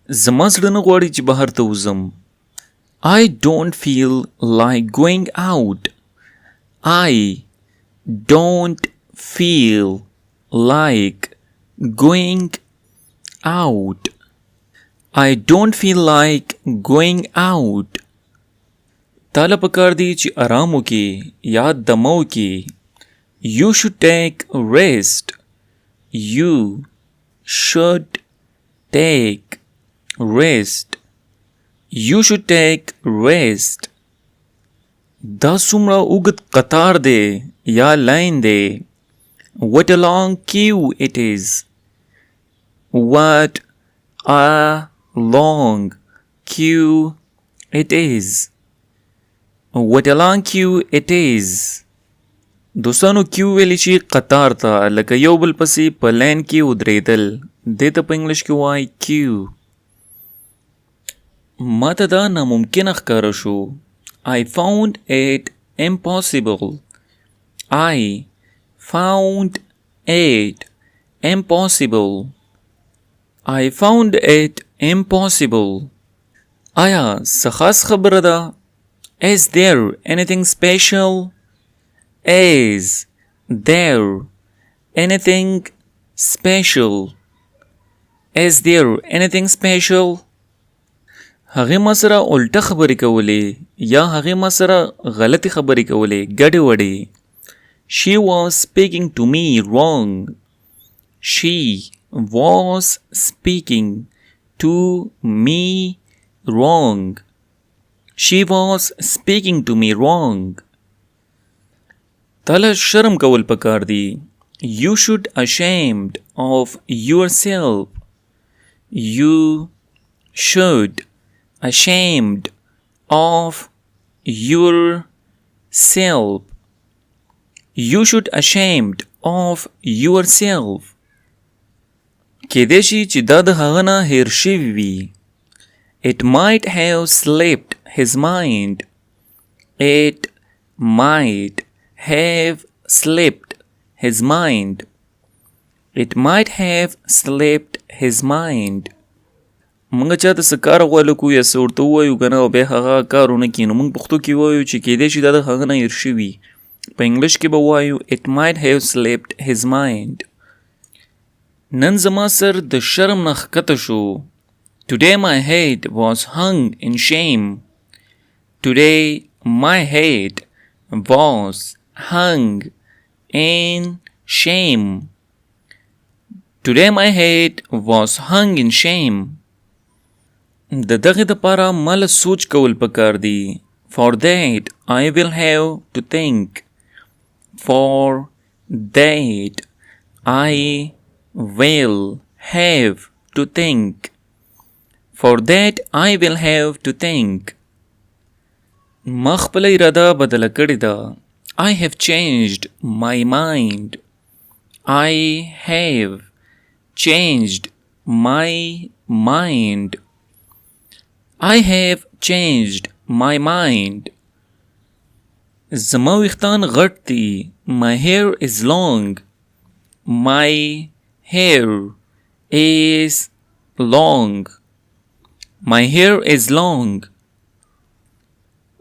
زما زړه نه غواړي چې بهر ته وځم. I don't feel like going out. I don't feel like going out. I don't feel like going out. تاله پکار دی چې آرام وکې یا دمه وکې. You should take rest. You should take rest. You should take rest. دا څومره اوږد قطار دی یا لاین دی. What a long queue it is. What a long queue it is. What a long queue it is. دوستانو کیو ویلی شي قطار ته لکه یو بل پسې په لاین کې ودرېدل. دې ته په انګلیش کې وایي کیو. ما ته دا ناممکنه ښکاره شو. I found it impossible. I found it impossible. I found it impossible. آیا څه خاص خبره ده؟ Is there anything special? Is there anything special? Is there anything special? هغې ما سره الټه خبرې کولې یا هغې ما سره غلطې خبرې کولې ګډې وډې. She was speaking to me wrong. She was speaking to me wrong. She was speaking to me wrong. تاله شرم کول پکار دی. You should ashamed of yourself. You should ashamed of yourself. You should ashamed of yourself. کېدای شي چې دا د هغه نه هیر شوي وي. It might have slipped his mind. It might have slipped his mind. It might have slipped his mind. موږ چاته څه کار غواړو کو یا څه ورته ووایو که نه او بیا هغه کار ونه کړي نو موږ پښتو کې وایو چې کېدای شي دا د هغه نه هیر شوي. په انګلیش کې به وایو it might have slipped his mind. نن زما سر د شرم نه ښکته شو. Today my head was hung in shame. Today my head was hung in shame. Today my head was hung in shame. د دغې دپاره ماله سوچ کول پکار دی. For that I will have to think. For that I will have to think. For that I will have to think. ما خپله اراده بدله کړې ده. I have changed my mind. I have changed my mind. I have changed my mind. زما ویښتان غټ دي. My hair is long. My hair is long. My hair is long.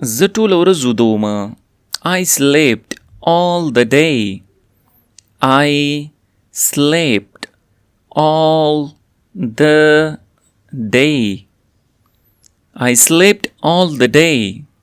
زه ټوله ورځ ویده ومه. I slept all the day. I slept all the day. I slept all the day.